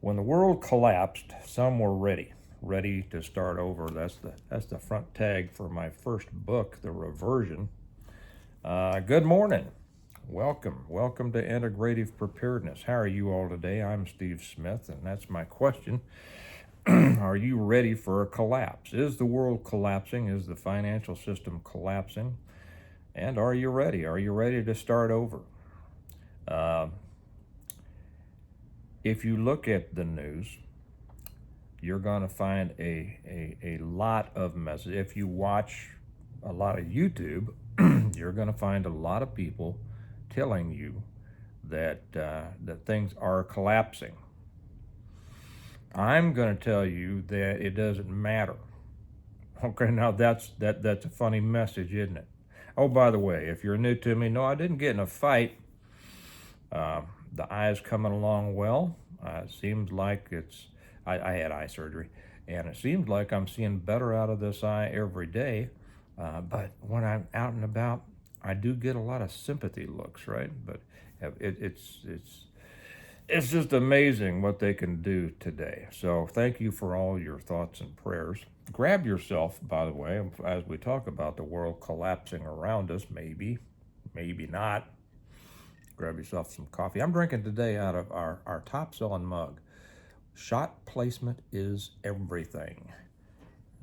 When the world collapsed, some were ready to start over. That's the front tag for my first book, The Reversion. Good morning. Welcome to Integrative Preparedness. How are you all today? I'm Steve Smith, and that's my question. Are you ready for a collapse? Is the world collapsing? Is the financial system collapsing? And are you ready? Are you ready to start over? If you look at the news, you're going to find a lot of messages. If you watch a lot of YouTube, you're going to find a lot of people telling you that things are collapsing. I'm going to tell you that it doesn't matter. Okay, now that's a funny message, isn't it? Oh, by the way, if you're new to me, no, I didn't get in a fight. The eye's coming along well. It seems like I had eye surgery, and it seems like I'm seeing better out of this eye every day. But when I'm out and about, I do get a lot of sympathy looks, right? But it's just amazing what they can do today. So thank you for all your thoughts and prayers. Grab yourself, by the way, as we talk about the world collapsing around us, maybe not. Grab yourself some coffee. I'm drinking today out of our top selling mug. Shot placement is everything.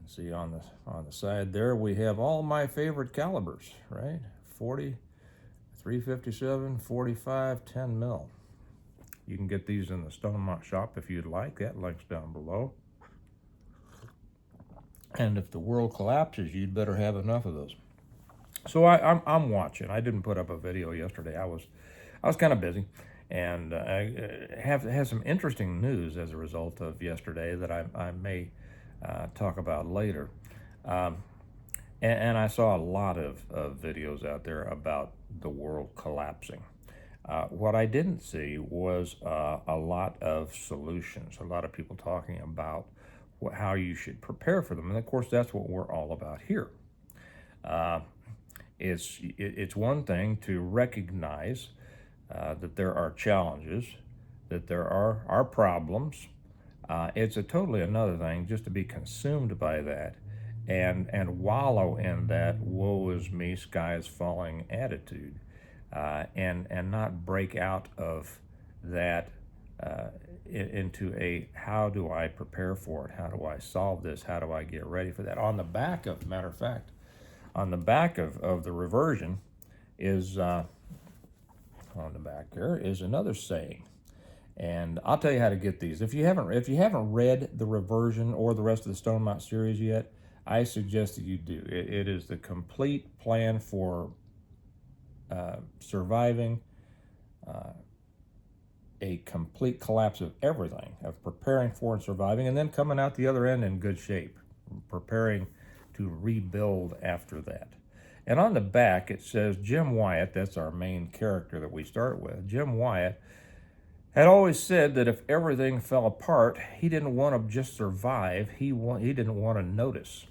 See on the side there, we have all my favorite calibers, right? 40, 357, 45, 10 mil. You can get these in the Stonemont shop if you'd like. That link's down below. And if the world collapses, you'd better have enough of those. So I'm watching. I didn't put up a video yesterday. I was kind of busy, and I have some interesting news as a result of yesterday that I may talk about later. And I saw a lot of videos out there about the world collapsing. What I didn't see was a lot of solutions, a lot of people talking about how you should prepare for them. And of course, that's what we're all about here. It's one thing to recognize that there are challenges, that there are problems. It's a totally another thing just to be consumed by that and wallow in that woe is me, sky is falling attitude, and not break out of that into a how do I prepare for it? How do I solve this? How do I get ready for that? On the back of, matter of fact, on the back of the reversion is on the back there is another saying, and I'll tell you how to get these. If you haven't read the Reversion or the rest of the Stonemont series yet, I suggest that you do. It is the complete plan for surviving a complete collapse of everything, of preparing for and surviving, and then coming out the other end in good shape, preparing to rebuild after that. And on the back it says Jim Wyatt, that's our main character that we start with. Jim Wyatt had always said that if everything fell apart, he didn't want to just survive, he didn't want to notice.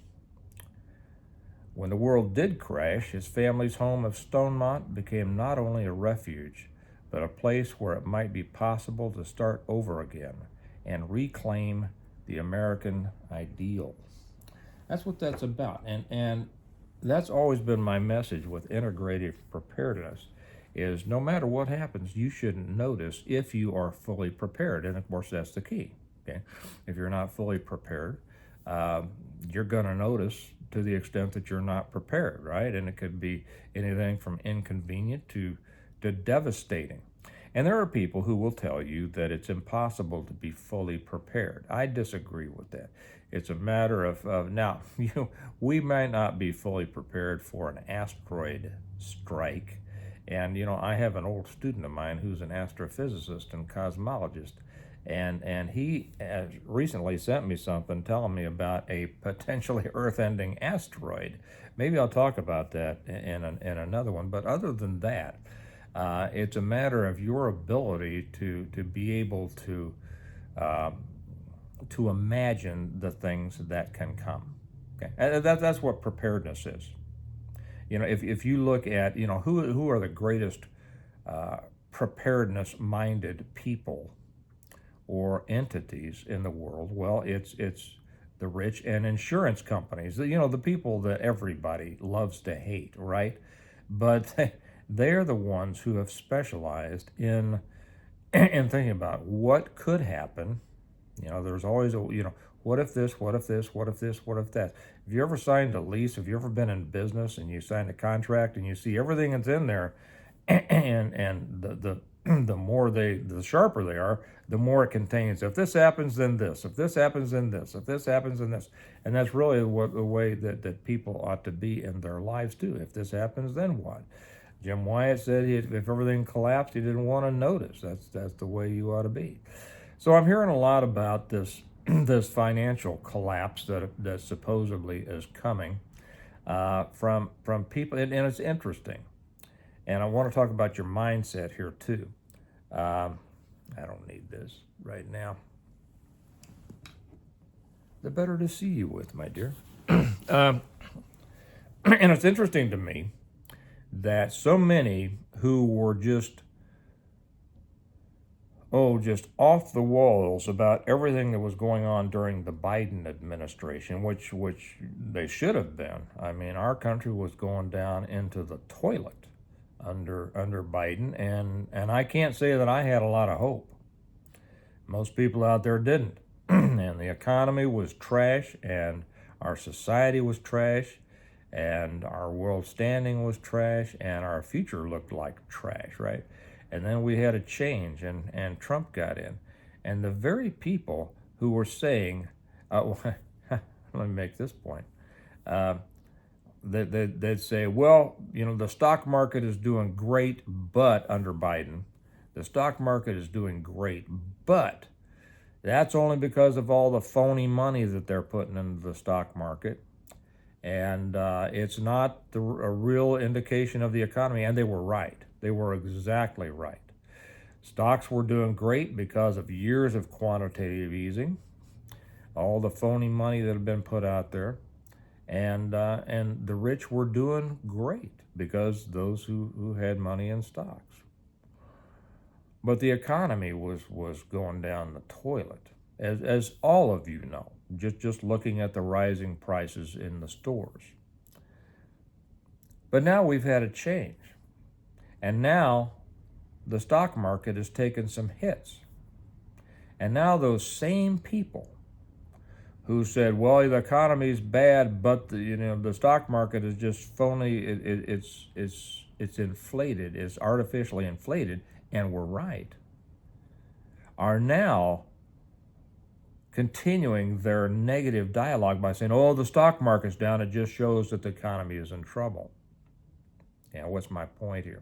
When the world did crash, his family's home of Stonemont became not only a refuge, but a place where it might be possible to start over again and reclaim the American ideal. That's what that's about. And that's always been my message with integrative preparedness, is no matter what happens, you shouldn't notice if you are fully prepared. And of course, that's the key. Okay, if you're not fully prepared, you're going to notice to the extent that you're not prepared, right? And it could be anything from inconvenient to devastating. And there are people who will tell you that it's impossible to be fully prepared. I disagree with that. It's a matter of now, we might not be fully prepared for an asteroid strike. And, I have an old student of mine who's an astrophysicist and cosmologist. And he recently sent me something telling me about a potentially Earth-ending asteroid. Maybe I'll talk about that in another one. But other than that, it's a matter of your ability to be able to imagine the things that can come. Okay, and that's what preparedness is. If you look at who are the greatest preparedness-minded people, or entities in the world? Well, it's the rich and insurance companies. You know, the people that everybody loves to hate, right? But they're the ones who have specialized in in thinking about what could happen. You know, there's always what if this, what if this, what if this, what if that. Have you ever signed a lease? Have you ever been in business and you signed a contract and you see everything that's in there, and the more the sharper they are, the more it contains. If this happens, then this. If this happens, then this. If this happens, then this. And that's really the way that people ought to be in their lives too. If this happens, then what? Jim Wyatt said if everything collapsed, he didn't want to notice. That's the way you ought to be. So I'm hearing a lot about this this financial collapse that supposedly is coming from people, and it's interesting. And I want to talk about your mindset here too. I don't need this right now. The better to see you with, my dear. And it's interesting to me that so many who were just off the walls about everything that was going on during the Biden administration, which they should have been. I mean, our country was going down into the toilet under Biden, and I can't say that I had a lot of hope. Most people out there didn't. And the economy was trash, and our society was trash, and our world standing was trash, and our future looked like trash, right? And then we had a change, and Trump got in. And the very people who were saying, let me make this point, they'd say, well, you know, the stock market is doing great, but under Biden, the stock market is doing great, but that's only because of all the phony money that they're putting into the stock market. And it's not a real indication of the economy. And they were right. They were exactly right. Stocks were doing great because of years of quantitative easing, all the phony money that had been put out there, and the rich were doing great because those who had money in stocks. But the economy was going down the toilet, as all of you know, just looking at the rising prices in the stores. But now we've had a change. And now the stock market has taken some hits. And now those same people who said, well, the economy's bad, but the stock market is just phony, it's inflated, it's artificially inflated, and we're right, are now continuing their negative dialogue by saying, oh, the stock market's down, it just shows that the economy is in trouble. Yeah, what's my point here?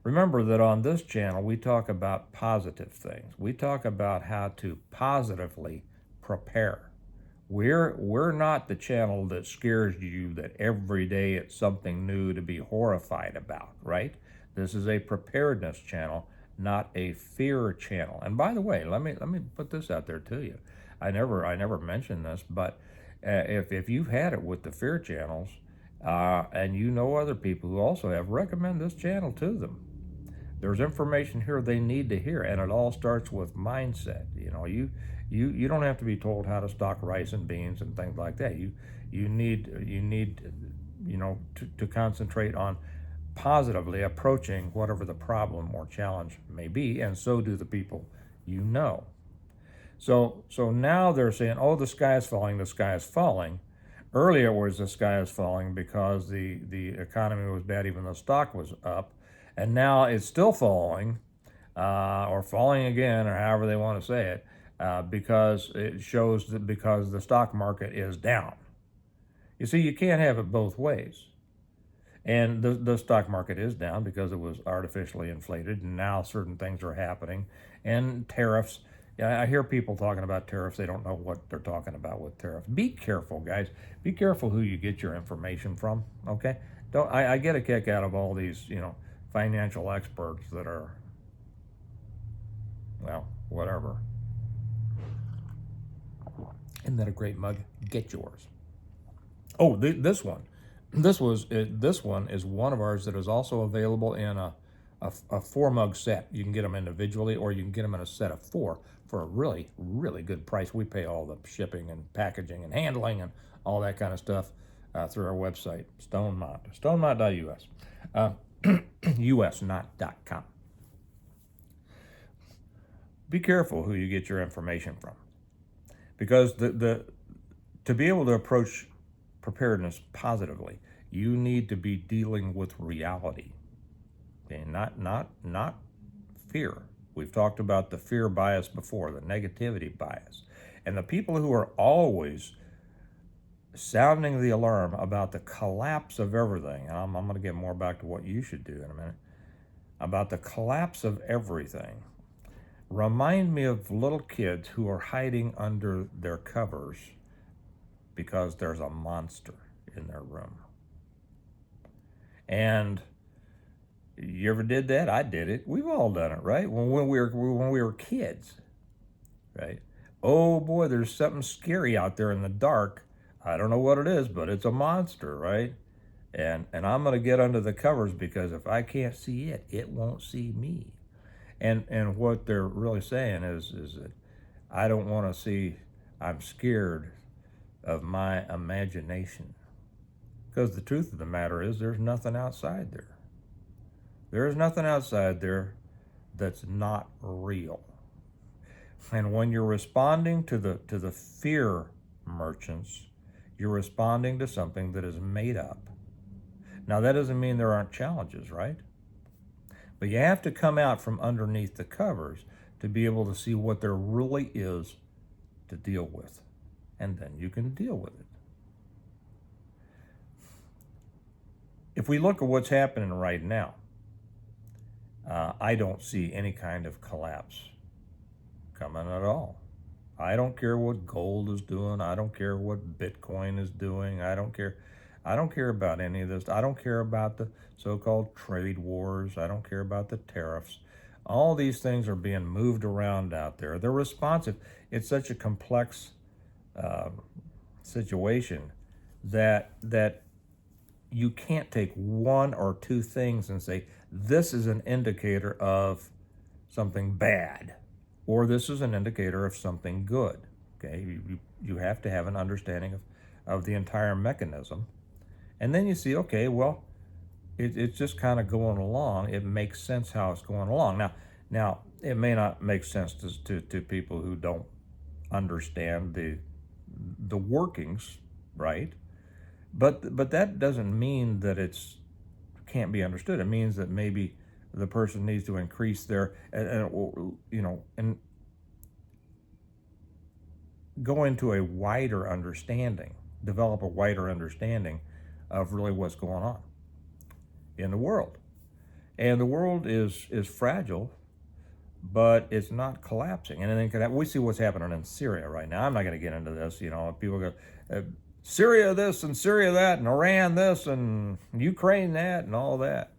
Remember that on this channel, we talk about positive things. We talk about how to positively prepare. We're not the channel that scares you that every day it's something new to be horrified about, right? This is a preparedness channel, not a fear channel. And by the way, let me put this out there to you. I never mentioned this, but if you've had it with the fear channels, and you know other people who also have, recommend this channel to them. There's information here they need to hear, and it all starts with mindset. You know, you don't have to be told how to stock rice and beans and things like that. You need to concentrate on positively approaching whatever the problem or challenge may be, and so do the people you know. So now they're saying, oh, the sky is falling, the sky is falling. Earlier it was the sky is falling because the economy was bad, even though stock was up. And now it's still falling, or falling again, or however they want to say it, because it shows that because the stock market is down. You see, you can't have it both ways. And the stock market is down because it was artificially inflated, and now certain things are happening. And tariffs. Yeah, I hear people talking about tariffs. They don't know what they're talking about with tariffs. Be careful, guys. Be careful who you get your information from, okay? I get a kick out of all these, financial experts that are, well, whatever. Isn't that a great mug? Get yours. Oh, this one. This one is one of ours that is also available in a a 4 mug set. You can get them individually, or you can get them in a set of 4 for a really, really good price. We pay all the shipping and packaging and handling and all that kind of stuff through our website, stonemont, stonemont.us. US, not .com. Be careful who you get your information from, because to be able to approach preparedness positively, you need to be dealing with reality, okay? Not fear. We've talked about the fear bias before, the negativity bias, and the people who are always sounding the alarm about the collapse of everything. And I'm going to get more back to what you should do in a minute, about the collapse of everything. Remind me of little kids who are hiding under their covers because there's a monster in their room. And you ever did that? I did it. We've all done it, right? When we were kids, right? Oh boy, there's something scary out there in the dark. I don't know what it is, but it's a monster, right? And I'm going to get under the covers, because if I can't see it, it won't see me. And what they're really saying is that I don't want to see, I'm scared of my imagination. Because the truth of the matter is, there's nothing outside there. There is nothing outside there that's not real. And when you're responding to the fear merchants, you're responding to something that is made up. Now, that doesn't mean there aren't challenges, right? But you have to come out from underneath the covers to be able to see what there really is to deal with. And then you can deal with it. If we look at what's happening right now, I don't see any kind of collapse coming at all. I don't care what gold is doing. I don't care what Bitcoin is doing. I don't care about any of this. I don't care about the so-called trade wars. I don't care about the tariffs. All these things are being moved around out there. They're responsive. It's such a complex situation that you can't take one or two things and say, this is an indicator of something bad, or this is an indicator of something good. Okay, you have to have an understanding of the entire mechanism. And then you see, okay, well, it's just kind of going along. It makes sense how it's going along. Now it may not make sense to people who don't understand the workings, right? But that doesn't mean that it's can't be understood. It means that maybe the person needs to increase their and go into a wider understanding, develop a wider understanding of really what's going on in the world. And the world is fragile, but it's not collapsing. Anything could happen. We see what's happening in Syria right now. I'm not going to get into this. People go, Syria this and Syria that, and Iran this and Ukraine that, and all that,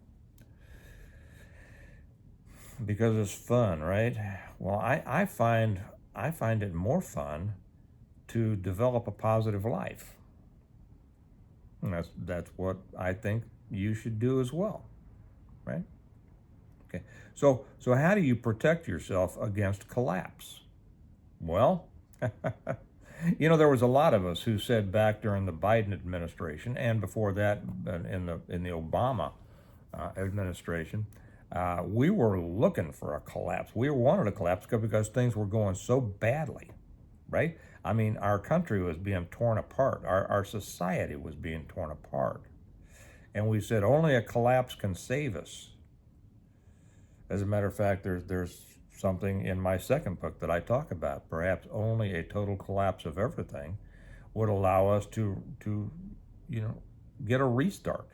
because it's fun, right? Well, I find it more fun to develop a positive life. And that's what I think you should do as well, right? Okay. So how do you protect yourself against collapse? Well, there was a lot of us who said back during the Biden administration, and before that in the Obama administration, we were looking for a collapse. We wanted a collapse because things were going so badly, right? I mean, our country was being torn apart. Our society was being torn apart. And we said only a collapse can save us. As a matter of fact, there's something in my second book that I talk about. Perhaps only a total collapse of everything would allow us to get a restart.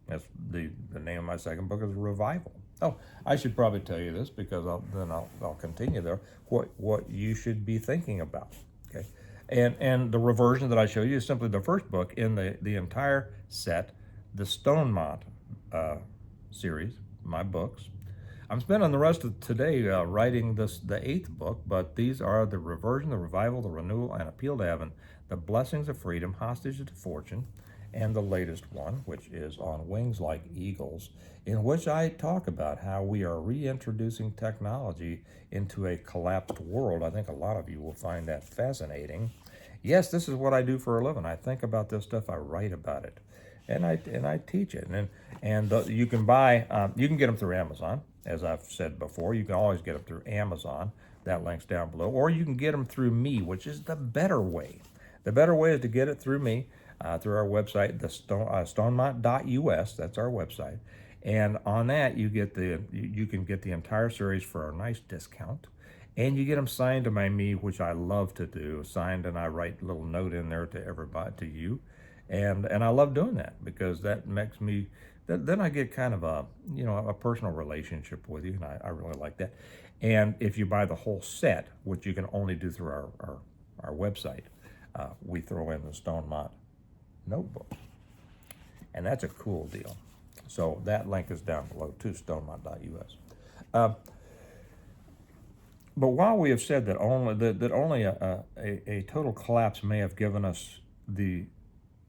That's the name of my second book is Revival. Oh, I should probably tell you this, because I'll continue there. What you should be thinking about, okay? And the reversion that I show you is simply the first book in the entire set, the Stonemont series, my books. I'm spending the rest of today writing the 8th book, but these are the reversion, the revival, the renewal, and appeal to heaven, the blessings of freedom, hostage to fortune, and the latest one, which is On Wings Like Eagles, in which I talk about how we are reintroducing technology into a collapsed world. I think a lot of you will find that fascinating. Yes, this is what I do for a living. I think about this stuff. I write about it, and I teach it. And you can you can get them through Amazon, as I've said before. You can always get them through Amazon. That link's down below, or you can get them through me, which is the better way. The better way is to get it through me, through our website, stonemont.us. That's our website, and on that you can get the entire series for a nice discount. And you get them signed to me, which I love to do. Signed, and I write a little note in there to everybody, to you, and I love doing that because that makes me. Then I get kind of a personal relationship with you, and I really like that. And if you buy the whole set, which you can only do through our website, we throw in the Stonemont notebook, and that's a cool deal. So that link is down below too, stonemont.us. But while we have said that only a total collapse may have given us the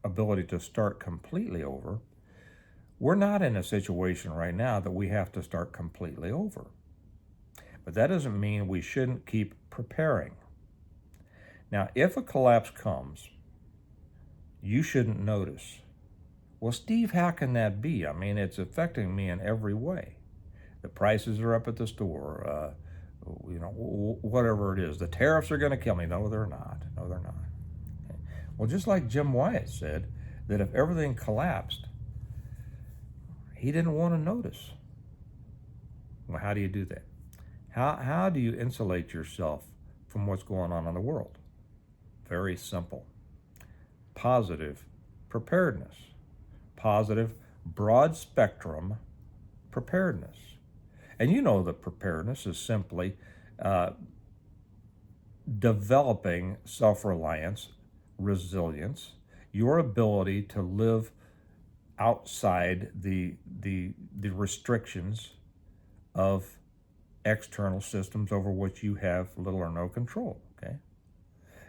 ability to start completely over, we're not in a situation right now that we have to start completely over. But that doesn't mean we shouldn't keep preparing. Now, if a collapse comes, you shouldn't notice. Well, Steve, how can that be? I mean, it's affecting me in every way. The prices are up at the store. Whatever it is. The tariffs are going to kill me. No, they're not. No, they're not. Okay. Well, just like Jim Wyatt said, that if everything collapsed, he didn't want to notice. Well, how do you do that? How do you insulate yourself from what's going on in the world? Very simple. Positive preparedness. Positive, broad spectrum preparedness. And you know that preparedness is simply developing self-reliance, resilience, your ability to live outside the restrictions of external systems over which you have little or no control. Okay,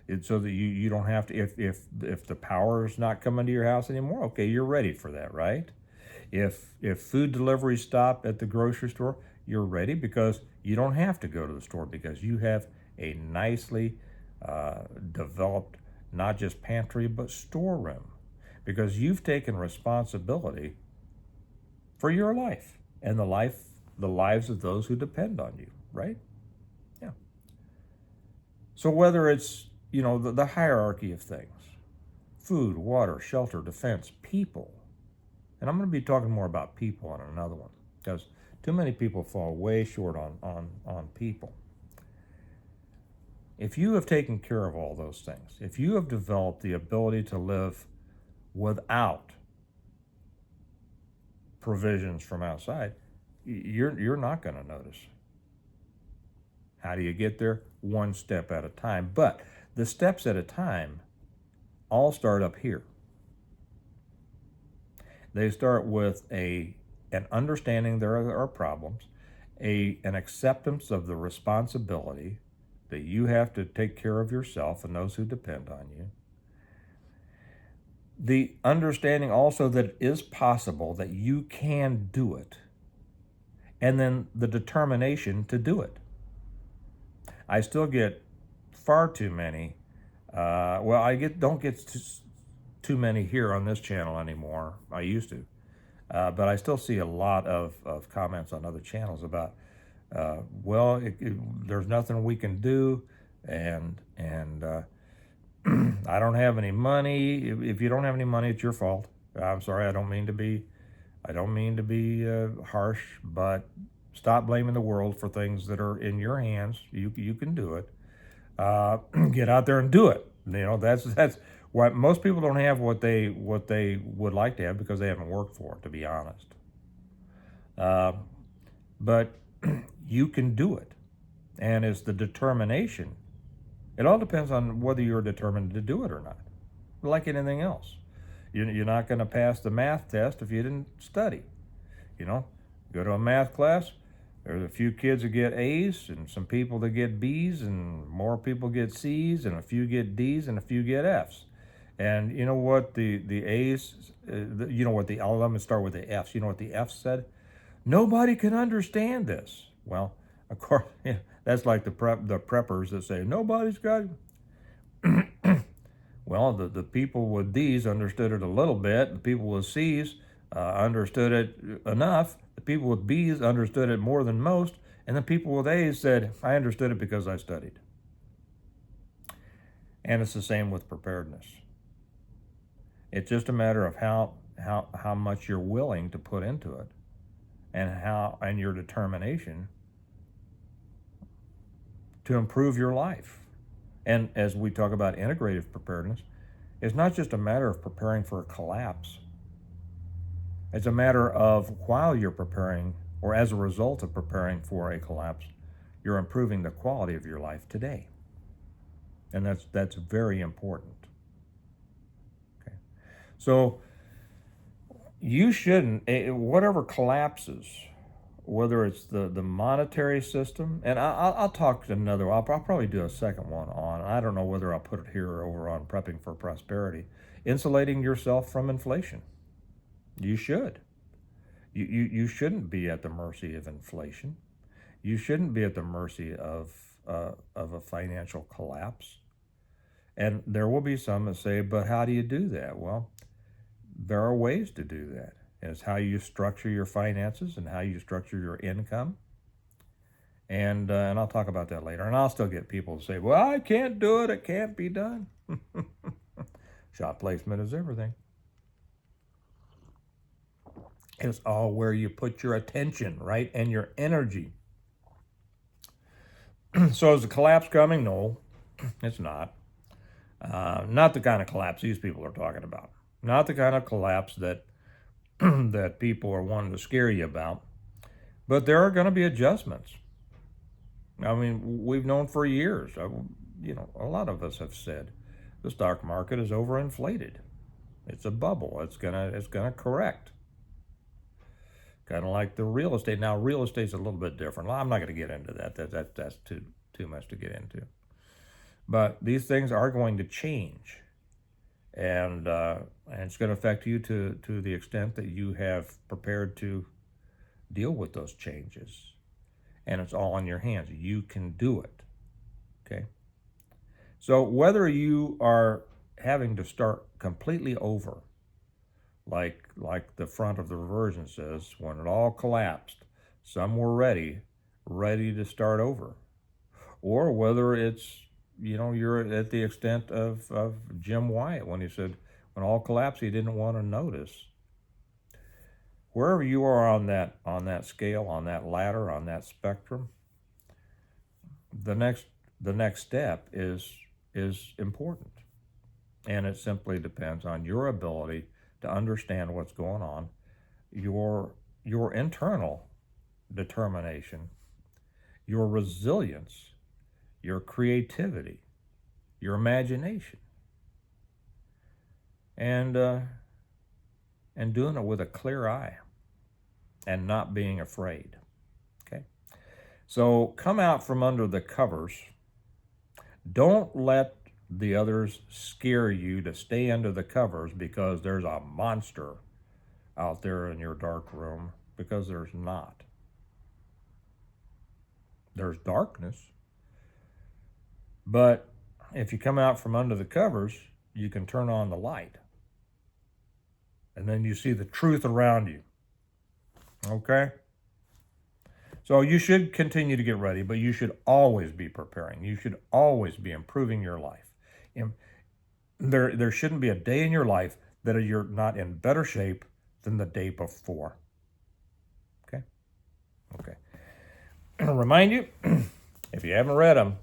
it's so that you don't have to. If the power is not coming to your house anymore, okay, you're ready for that, right? If food deliveries stop at the grocery store, you're ready because you don't have to go to the store because you have a nicely developed, not just pantry, but storeroom, because you've taken responsibility for your life and the lives of those who depend on you, right? Yeah. So whether it's, the hierarchy of things, food, water, shelter, defense, people, and I'm going to be talking more about people on another one, because too many people fall way short on people. If you have taken care of all those things, if you have developed the ability to live without provisions from outside, you're not going to notice. How do you get there? One step at a time. But the steps at a time all start up here. They start with an understanding there are problems, an acceptance of the responsibility that you have to take care of yourself and those who depend on you. The understanding also that it is possible, that you can do it. And then the determination to do it. I still get far too many. Don't get too many here on this channel anymore. I used to. But I still see a lot of comments on other channels about, there's nothing we can do, and I don't have any money. If you don't have any money, it's your fault. I'm sorry. I don't mean to be harsh, but stop blaming the world for things that are in your hands. You can do it. Get out there and do it. That's why most people don't have what they would like to have, because they haven't worked for it, to be honest. But you can do it, and it's the determination. It all depends on whether you're determined to do it or not. Like anything else, you're not going to pass the math test if you didn't study. Go to a math class. There's a few kids that get A's, and some people that get B's, and more people get C's, and a few get D's, and a few get F's. And you know what the A's, you know what let me start with the F's. You know what the F's said? Nobody can understand this. Well, of course, yeah, that's like the preppers that say nobody's got. Well, the people with D's understood it a little bit. The people with C's understood it enough. The people with B's understood it more than most. And the people with A's said, I understood it because I studied. And it's the same with preparedness. It's just a matter of how much you're willing to put into it and your determination to improve your life. And as we talk about integrative preparedness, it's not just a matter of preparing for a collapse. It's a matter of while you're preparing, or as a result of preparing for a collapse, you're improving the quality of your life today. And that's very important. Okay. So you shouldn't, whatever collapses, whether it's the monetary system, and I'll talk another, I'll probably do a second one on, I don't know whether I'll put it here or over on Prepping for Prosperity, insulating yourself from inflation. You should. You shouldn't be at the mercy of inflation. You shouldn't be at the mercy of a financial collapse. And there will be some that say, but how do you do that? Well, there are ways to do that. It's how you structure your finances and how you structure your income. And I'll talk about that later. And I'll still get people to say, well, I can't do it. It can't be done. Shop placement is everything. It's all where you put your attention, right? And your energy. So is the collapse coming? No, it's not. Not the kind of collapse these people are talking about. Not the kind of collapse that that people are wanting to scare you about. But there are going to be adjustments. I mean, we've known for years. You know, a lot of us have said the stock market is overinflated. It's a bubble. It's gonna correct. Kind of like the real estate. Now, real estate's a little bit different. I'm not going to get into that. That's too much to get into. But these things are going to change, and it's going to affect you to the extent that you have prepared to deal with those changes. And it's all in your hands. You can do it. Okay. So whether you are having to start completely over, like the front of the reversion says, when it all collapsed, some were ready to start over, or whether it's, you know, you're at the extent of Jim Wyatt when he said, when all collapsed, he didn't want to notice. Wherever you are on that scale, on that ladder, on that spectrum, the next step is important, and it simply depends on your ability to understand what's going on, your internal determination, your resilience, your creativity, your imagination, and doing it with a clear eye and not being afraid. Okay? So come out from under the covers. Don't let the others scare you to stay under the covers because there's a monster out there in your dark room, because there's not. There's darkness. But if you come out from under the covers, you can turn on the light. And then you see the truth around you. Okay? So you should continue to get ready, but you should always be preparing. You should always be improving your life. There shouldn't be a day in your life that you're not in better shape than the day before. Okay? Okay. Remind you, if you haven't read them,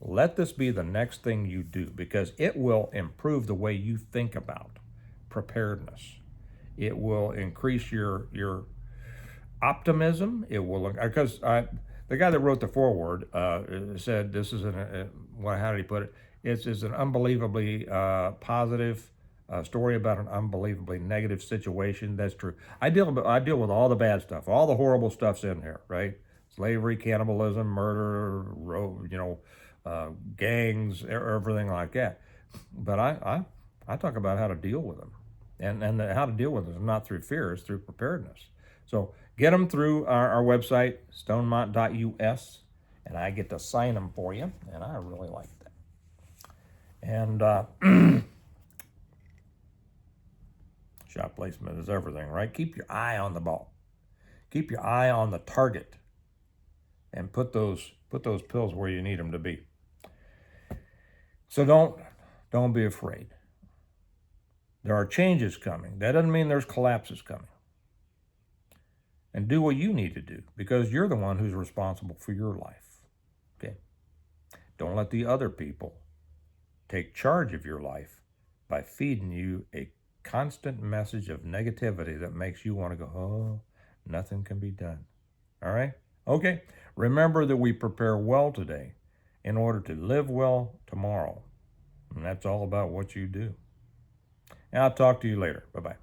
let this be the next thing you do, because it will improve the way you think about preparedness. It will increase your optimism. It will, because the guy that wrote the foreword said this is how did he put it? It's an unbelievably positive story about an unbelievably negative situation. That's true. I deal with all the bad stuff, all the horrible stuff's in here, right? Slavery, cannibalism, murder, gangs, everything like that. But I talk about how to deal with them. And how to deal with them is not through fear, it's through preparedness. So get them through our website, stonemont.us, and I get to sign them for you, and I really like that. And shot placement is everything, right? Keep your eye on the ball. Keep your eye on the target, and put those pills where you need them to be. So don't be afraid. There are changes coming. That doesn't mean there's collapses coming. And do what you need to do, because you're the one who's responsible for your life. Okay? Don't let the other people take charge of your life by feeding you a constant message of negativity that makes you want to go, oh, nothing can be done. All right? Okay. Remember that we prepare well today in order to live well tomorrow. And that's all about what you do. And I'll talk to you later. Bye-bye.